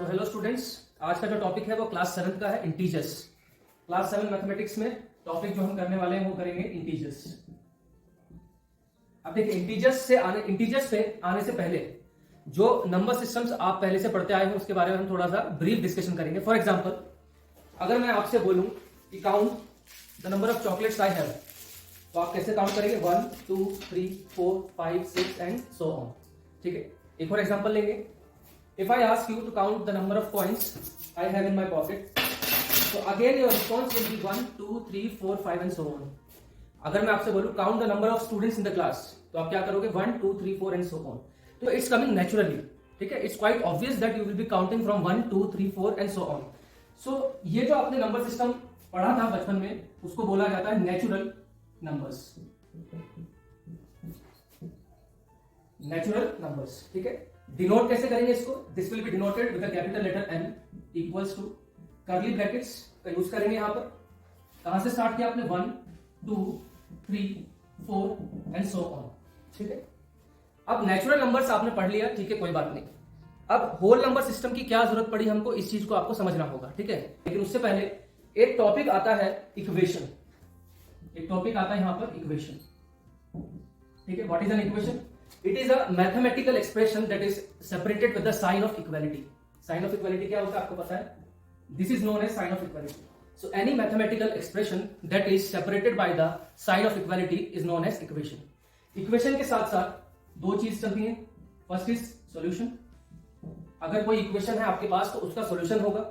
तो hello students, आज का जो टॉपिक है वो क्लास 7 का है इंटीजर्स। क्लास 7 मैथमेटिक्स में टॉपिक जो हम करने वाले हैं वो करेंगे इंटीजर्स। अब देखिए इंटीजर्स पे आने से पहले जो नंबर सिस्टम्स आप पहले से पढ़ते आए हो उसके बारे में हम थोड़ा सा ब्रीफ डिस्कशन करेंगे। फॉर एग्जांपल, अगर मैं आपसे बोलूं कि count the number of chocolates I have, तो आप कैसे काउंट करेंगे? 1 2 3 4 5 6 एंड सो ऑन। ठीक है, एक और एग्जांपल लेंगे। If I ask you to count the number of coins I have in my pocket, so again your response will be 1 2 3 4 5 and so on. अगर मैं आपसे बोलूं count the number of students in the class, तो आप क्या करोगे? 1 2 3 4 and so on. तो it's coming naturally. ठीक है, it's quite obvious that you will be counting from 1 2 3 4 and so on. So ये जो आपने नंबर सिस्टम पढ़ा था बचपन में, उसको बोला जाता है नेचुरल नंबर्स। नेचुरल नंबर्स, ठीक है। डिनोट कैसे करेंगे इसको? This will be denoted with the capital letter n equals to curly brackets का यूज करेंगे। यहां पर कहां से स्टार्ट किया आपने? 1 2 3 4 एंड सो ऑन। ठीक है, अब नेचुरल नंबर्स आपने पढ़ लिया, ठीक है, कोई बात नहीं। अब होल नंबर सिस्टम की क्या जरूरत पड़ी हमको, इस चीज को आपको समझना होगा। ठीक है, लेकिन उससे पहले एक टॉपिक आता है इक्वेशन। एक टॉपिक आता है यहां पर इक्वेशन। ठीक है, what is an equation? It is a mathematical expression that is separated with the sign of equality. Sign of equality क्या होता है आपको पता है? This is known as sign of equality. So any mathematical expression that is separated by the sign of equality is known as equation. Equation के साथ साथ दो चीज चलती हैं। First is solution. अगर कोई इक्वेशन है आपके पास तो उसका सोल्यूशन होगा।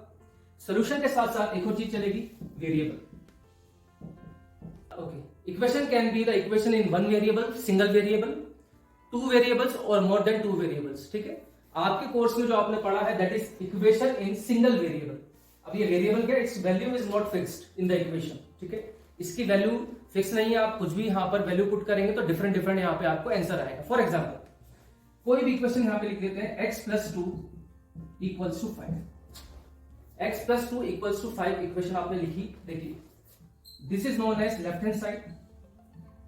सोल्यूशन के साथ साथ एक और चीज चलेगी, variable. Okay, equation can be the equation in one variable, single variable, 2 variables और मोर देन 2 वेरिएबल्स। ठीक है, आपके कोर्स में जो आपने पढ़ा है that is equation in single variable. अब ये वेरिएबल क्या, it's value is not fixed in the equation. ठीक है, इसकी वैल्यू फिक्स नहीं है, आप कुछ भी यहां पर वैल्यू पुट करेंगे तो डिफरेंट डिफरेंट यहां पे आपको आंसर आएगा। फॉर एग्जांपल, कोई भी इक्वेशन यहां पे लिख देते हैं x + 2 = 5। x + 2 = 5 इक्वेशन आपने लिखी। देखिए, this is known as left hand side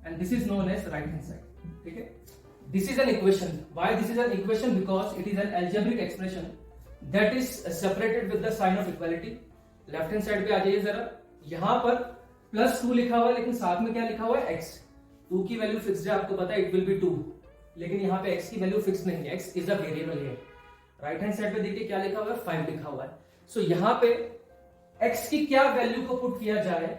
and this is known as right hand side. ठीक है, this is an equation. Why this is an equation? Because it is an algebraic expression that is separated with the sign of equality. Left hand side पे आ जाइए जरा, यहां पर +2 लिखा हुआ है, लेकिन साथ में क्या लिखा हुआ है? x। 2 की वैल्यू फिक्स्ड है, आपको पता है इट विल बी 2, लेकिन यहाँ पे x की वैल्यू फिक्स नहीं है, x इज अ वेरिएबल है। राइट हैंड साइड पे देखिए क्या लिखा हुआ है? 5 लिखा हुआ है। सो यहाँ पे x की क्या वैल्यू को पुट किया जाए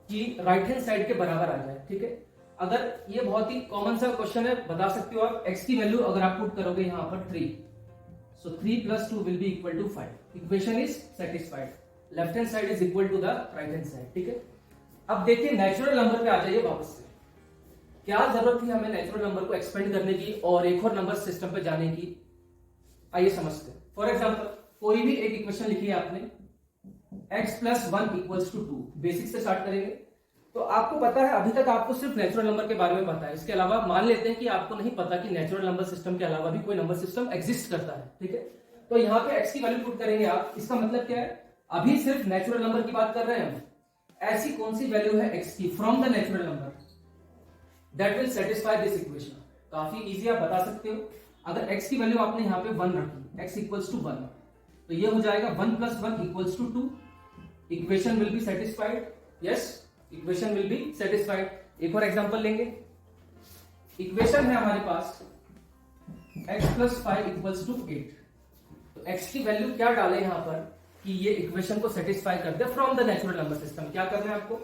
कि राइट हैंड साइड के बराबर आ जाए। ठीक है, अगर ये बहुत ही कॉमन सा क्वेश्चन है, बता सकते हो आप। x की वैल्यू अगर आप पुट करोगे यहां पर 3, so 3 + 2 will be equal to 5। Equation is satisfied. Left hand side is equal to the right hand side. ठीक है, अब देखिए नेचुरल नंबर पे आ जाइए वापस से। क्या जरूरत थी हमें नेचुरल नंबर को एक्सपेंड करने की और एक और नंबर सिस्टम पे जाने की? आइए समझते हैं। फॉर एग्जाम्पल, कोई भी एक इक्वेशन लिखी है आपने, x + 1 = 2। बेसिक से स्टार्ट करेंगे। तो आपको पता है, अभी तक आपको सिर्फ नेचुरल नंबर के बारे में पता है। इसके अलावा मान लेते हैं कि आपको नहीं पता कि नेचुरल नंबर सिस्टम के अलावा भी कोई नंबर सिस्टम एग्जिस्ट करता है। ठीक है, तो यहाँ पे x की वैल्यू पुट करेंगे आप। इसका मतलब क्या है? अभी सिर्फ नेचुरल नंबर की बात कर रहे हैं हम। ऐसी कौन सी वैल्यू है x की from the natural number that will satisfy this equation? काफी इजी, आप बता सकते हो। अगर x की वैल्यू आपने यहाँ पे 1 रखी, x = 1, तो ये हो जाएगा 1 + 1 = 2। Equation will be satisfied. Yes, equation will be satisfied. एक और एग्जांपल लेंगे। इक्वेशन है हमारे पास x + 5 = 8। तो x की वैल्यू क्या डाले यहां पर कि ये इक्वेशन को सेटिस्फाई कर दे from the natural number system? क्या करना है आपको?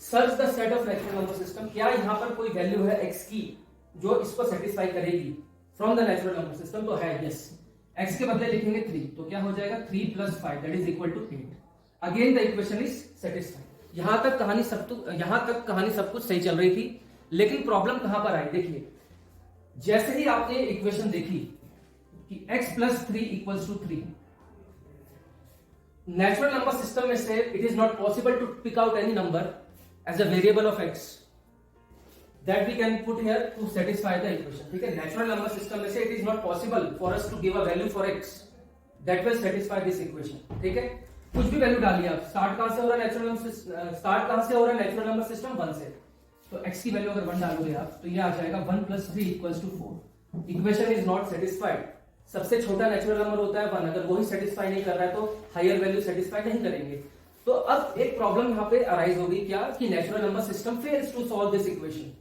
Search the set of natural number system. क्या यहां पर कोई वैल्यू है x की जो इसको सेटिस्फाई करेगी from the natural number system? तो है, यस। x के बदले लिखेंगे 3, तो क्या हो जाएगा? 3 + 5 = 8। Again the equation is satisfied. यहां तक कहानी सब कुछ सही चल रही थी, लेकिन प्रॉब्लम कहां पर आई? देखिए, जैसे ही आपने इक्वेशन देखी कि x + 3 = 3, नेचुरल नंबर सिस्टम में से it is not possible to pick out any number as a variable of x that we can put here to satisfy the equation. ठीक है, नेचुरल नंबर सिस्टम में से it is not possible for us to give a value for x that will satisfy this equation. ठीक है, कुछ भी value डालिए आप। स्टार्ट कहां से हो रहा है नेचुरल नंबर सिस्टम? 1 से। तो x की वैल्यू अगर 1 डालोगे आप, तो ये आ जाएगा 1 + 3 = 4। Equation is not satisfied. सबसे छोटा नेचुरल नंबर होता है 1, अगर वही सेटिस्फाई नहीं कर रहा है तो हायर वैल्यू सेटिस्फाई नहीं करेंगे। तो अब एक प्रॉब्लम यहाँ पे अराइज होगी क्या, कि natural number system fails to solve this equation.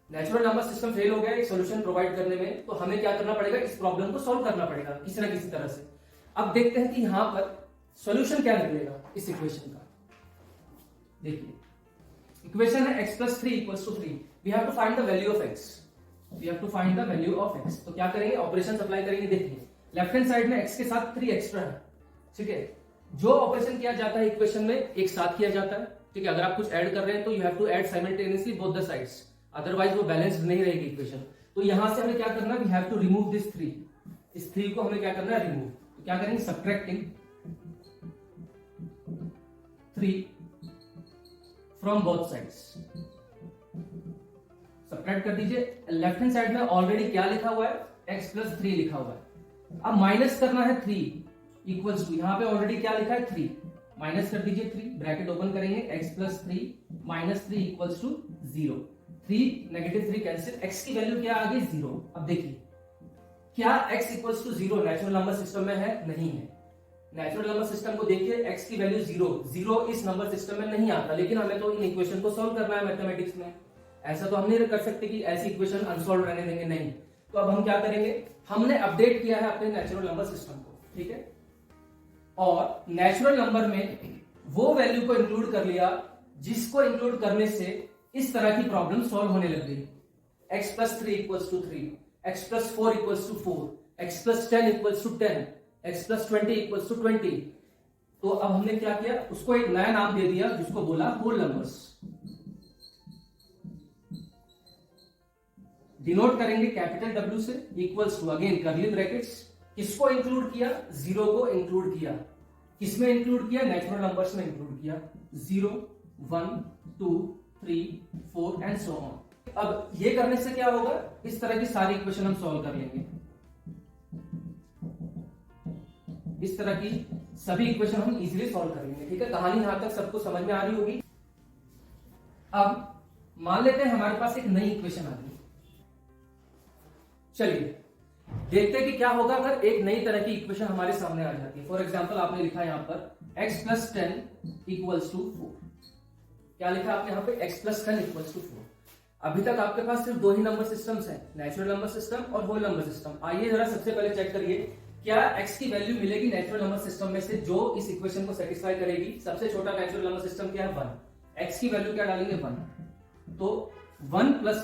Natural number system fail हो गया एक सोल्यूशन प्रोवाइड करने में, तो हमें क्या करना पड़ेगा, इस प्रॉब्लम को सॉल्व करना पड़ेगा किसी ना किसी तरह से। अब देखते हैं कि यहां पर सॉल्यूशन क्या निकलेगा इस इक्वेशन का। देखिए इक्वेशन है x plus 3 equals to 3, we have to find the value of x, we have to find the value of x। तो क्या करेंगे, ऑपरेशन अप्लाई करेंगे। देखिए लेफ्ट हैंड साइड में x के साथ 3 एक्स्ट्रा है, ठीक है। जो ऑपरेशन किया जाता है इक्वेशन में एक साथ किया जाता है, ठीक है। अगर आप कुछ ऐड कर रहे हैं तो you have to add simultaneously both the sides, otherwise वो बैलेंस्ड नहीं रहेगी इक्वेशन। तो यहां से हमें क्या करना है, we have to remove this 3, इस 3 को हमें क्या करना है, रिमूव। तो क्या करेंगे, subtracting 3 from both sides, subtract कर दीजिए। लेफ्ट हैंड साइड में ऑलरेडी क्या लिखा हुआ है, x plus 3 लिखा हुआ है। अब माइनस करना है 3 इक्वल्स टू, यहां पे ऑलरेडी क्या लिखा है 3, माइनस कर दीजिए 3, ब्रैकेट ओपन करेंगे, x plus 3 minus 3 equals to 0, 3 negative 3 cancel, x की वैल्यू क्या आ गई 0। अब देखिए क्या x equals to 0 natural number system में है, नहीं है। नेचुरल नंबर सिस्टम को देखिए, x की वैल्यू 0 इस नंबर सिस्टम में नहीं आता, लेकिन हमें तो इन इक्वेशन को सॉल्व करना है मैथमेटिक्स में। ऐसा तो हम नहीं कर सकते कि ऐसी इक्वेशन अनसॉल्व रहने देंगे, नहीं। तो अब हम क्या करेंगे, हमने अपडेट किया है अपने नेचुरल नंबर सिस्टम को, ठीक है। और नेचुरल नंबर में वो वैल्यू को इंक्लूड कर लिया जिसको इंक्लूड करने से इस तरह की प्रॉब्लम सॉल्व होने लग गई। x plus 3 equals to 3, x plus 4 equals to 4, x plus 10 equals to 10, x plus 20 equals to 20। तो अब हमने क्या किया, उसको एक नया नाम दे दिया जिसको बोला होल नंबर्स। डिनोट करेंगे कैपिटल W से, equals to again curly brackets, किसको इंक्लूड किया, 0 को इंक्लूड किया। किसमें इंक्लूड किया, नेचुरल नंबर्स में इंक्लूड किया, 0 1 2 3 4 एंड सो ऑन। अब ये करने से क्या होगा, इस तरह की सारी इक्वेशन हम सॉल्व कर लेंगे। इस तरह की सभी इक्वेशन हम इजीली सॉल्व कर लेंगे, ठीक है। कहानी यहां तक सबको समझ में आ रही होगी। अब मान लेते हैं हमारे पास एक नई इक्वेशन आ गई। चलिए देखते हैं कि क्या होगा अगर एक नई तरह की इक्वेशन हमारे सामने आ जाती है। फॉर एग्जाम्पल आपने लिखा यहां पर x plus 10 इक्वल्स टू 4। क्या लिखा आपने यहाँ पे, x plus 10 इक्वल्स टू 4। अभी तक आपके पास सिर्फ 2 ही नंबर सिस्टम्स हैं, नेचुरल नंबर सिस्टम और होल नंबर सिस्टम। आइए जरा सबसे पहले चेक करिए, क्या x की वैल्यू मिलेगी नेचुरल नंबर सिस्टम में से जो इस इक्वेशन को सेटिस्फाई करेगी। सबसे छोटा नेचुरल नंबर सिस्टम क्या है, 1। x की वैल्यू क्या डालेंगे, 1। तो 1 plus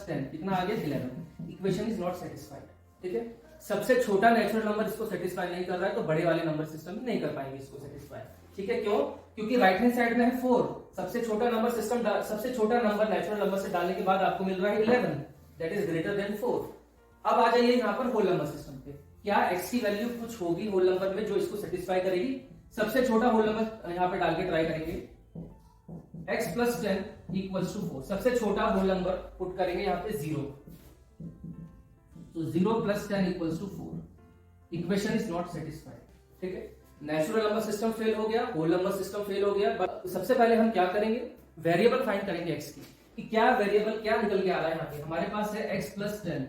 10 कितना आ गया, 11। इक्वेशन इज नॉट सेटिस्फाइड, ठीक है। सबसे छोटा नेचुरल नंबर इसको सेटिस्फाई नहीं कर रहा है, तो बड़े वाले नंबर सिस्टम नहीं कर पाएंगे इसको सेटिस्फाई, ठीक है। क्यों, क्योंकि राइट हैंड साइड में है 4, सबसे छोटा नंबर सिस्टम, सबसे छोटा नंबर नेचुरल नंबर से डालने के बाद आपको मिल रहा है 11, दैट इज ग्रेटर देन 4। अब आ जाइए यहाँ पर होल नंबर सिस्टम पे, क्या x की वैल्यू कुछ होगी होल नंबर में जो इसको सेटिस्फाई करेगी। सबसे छोटा होल नंबर यहाँ पे डाल के ट्राई करेंगे, x plus 10 equals to 4। सबसे छोटा होल नंबर पुट करेंगे यहाँ पे 0, तो 0 plus 10 equals to 4। Equation is not satisfied, ठीक है। नेचुरल नंबर सिस्टम फेल हो गया, होल नंबर सिस्टम फेल हो गया। सबसे पहले हम क्या करेंगे, वेरिएबल फाइंड करेंगे x की, कि क्या वेरिएबल क्या निकल के आ रहा है। यहाँ पे हमारे पास है x plus 10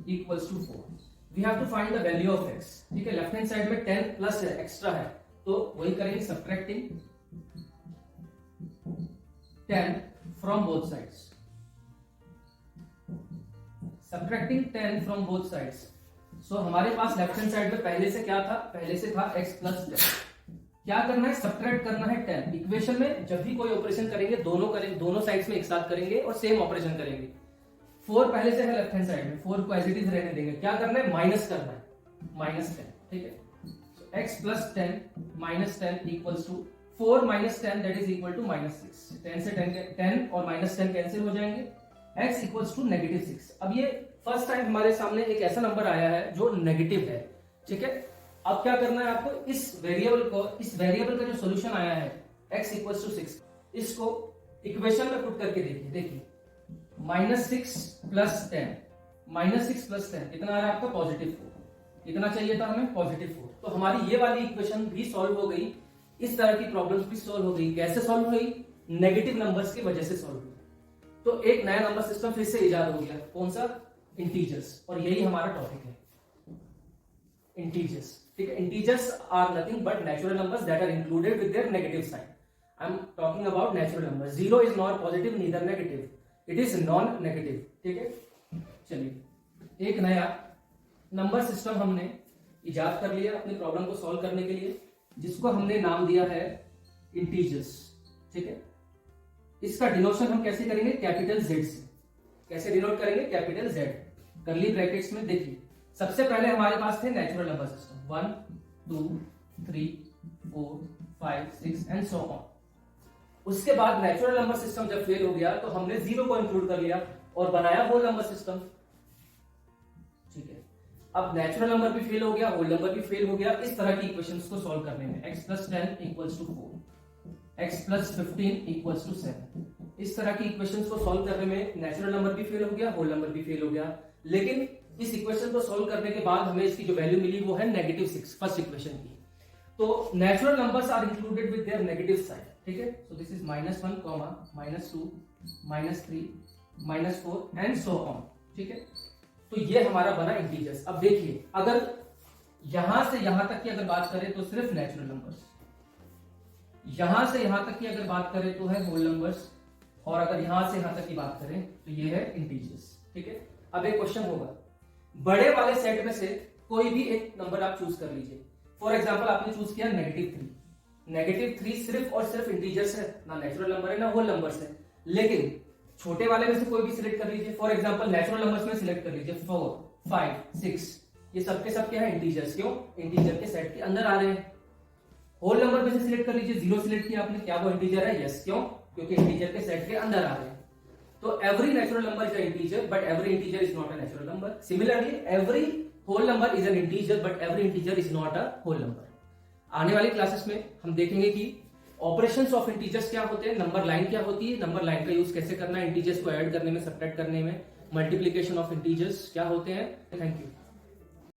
equals to 4। We have to find the value of x, ठीक है। लेफ्ट हैंड साइड में 10 प्लस है, एक्स्ट्रा है, तो वही करेंगे, subtracting 10 from both sides, subtracting 10 from both sides। so हमारे पास लेफ्ट हैंड साइड में पहले से क्या था, पहले से था x plus 10। क्या करना है, सब्ट्रैक्ट करना है 10। इक्वेशन में जब भी कोई ऑपरेशन करेंगे दोनों साइड्स में एक साथ करेंगे और सेम ऑपरेशन करेंगे। 4 पहले से है लेफ्ट हैंड साइड में, 4 को एज इट इज रहने देंगे। क्या करना है, माइनस करना है, -10, ठीक है। so x plus 10 minus 10 equals to 4 minus 10 that is equal to -6। 10 से 10 और -10 कैंसिल हो जाएंगे, x equals to -6। अब ये फर्स्ट टाइम हमारे सामने एक ऐसा नंबर आया है जो नेगेटिव है, ठीक है। अब क्या करना है आपको, इस वेरिएबल का जो सॉल्यूशन आया है x equals to 6, इसको इक्वेशन में पुट करके देखिए -6 plus 10, -6 plus 10 कितना आ रहा है आपका, +4। कितना चाहिए था हमें, +4। तो हमारी ये वाली इक्वेशन भी सॉल्व हो गई, इस तरह की प्रॉब्लम्स भी सॉल्व हो गई। कैसे सॉल्व हुई, नेगेटिव नंबर्स की वजह से सॉल्व हुई। तो एक नया नंबर सिस्टम फिर से इजाद हो गया, कौन सा, इंटीजर्स, और यही हमारा टॉपिक है, इंटीजर्स। ठीक है, integers are nothing but natural numbers that are included with their negative sign. I am talking about natural number. Zero is not positive neither negative, it is non negative. ठीक है, चलिए एक नया number system हमने इजाद कर लिया अपनी प्रॉब्लम को सॉल्व करने के लिए, जिसको हमने नाम दिया है इंटीजर्स। ठीक है, इसका डिनोशन हम कैसे करेंगे, कैपिटल जेड से। कैसे डिनोट करेंगे, कैपिटल जेड, कर्ली ब्रैकेट्स में। देखिए सबसे पहले हमारे पास थे natural number system 1 2 3 4 5 6 and so on. उसके बाद नेचुरल नंबर सिस्टम जब फेल हो गया तो हमने जीरो को इंक्लूड कर लिया और बनाया होल नंबर सिस्टम। ठीक है, अब नेचुरल नंबर भी फेल हो गया, होल नंबर भी फेल हो गया। इस तरह की इक्वेशंस को सॉल्व करने में x + 10 = 4, x + 15 = 7, इस तरह की इक्वेशंस को सॉल्व करने में नेचुरल नंबर भी फेल हो गया, होल नंबर भी फेल हो गया। लेकिन इस इक्वेशन को सॉल्व करने के बाद हमें इसकी जो वैल्यू मिली वो है -6, फर्स्ट इक्वेशन की। तो natural numbers are included with their negative sign. ठीक है, so this is -1, -2, -3, -4 and so on. ठीक है, तो ये हमारा बना इंटीजर्स। अब देखिए अगर यहां से यहां तक की अगर बात करें तो सिर्फ नेचुरल नंबर्स, यहां से यहां तक की अगर बात करें तो है होल नंबर्स, और अगर यहां से यहां तक की बात करें तो ये है इंटीजर्स। ठीक है, अब एक क्वेश्चन होगा, बड़े वाले सेट में से कोई भी एक नंबर आप चूज कर लीजिए। फॉर एग्जांपल आपने चूज किया -3। -3 सिर्फ और सिर्फ इंटीजर्स है, ना नेचुरल नंबर है ना होल नंबर्स है। लेकिन छोटे वाले में से कोई भी सिलेक्ट कर लीजिए। फॉर एग्जांपल नेचुरल नंबर्स में सिलेक्ट कर लीजिए 4 5 6, ये सबके सब क्या है, इंटीजर्स। क्यों, इंटीजर के सेट के अंदर आ रहे हैं। होल नंबर में से सिलेक्ट कर लीजिए, 0 सिलेक्ट किया आपने, क्या वो इंटीजर है, यस। क्यों, क्योंकि इंटीजर के सेट के अंदर आ रहे हैं। तो every natural number is a integer but every integer is not a natural number. Similarly every whole number is an integer but every integer is not a whole number. आने वाली classes में हम देखेंगे कि ऑपरेशंस ऑफ इंटीजर्स क्या होते हैं, number line क्या होती है, नंबर लाइन का यूज कैसे करना है, इंटीजर्स को ऐड करने में, सब्ट्रैक्ट करने में, मल्टीप्लिकेशन ऑफ इंटीजर्स क्या होते हैं। Thank you.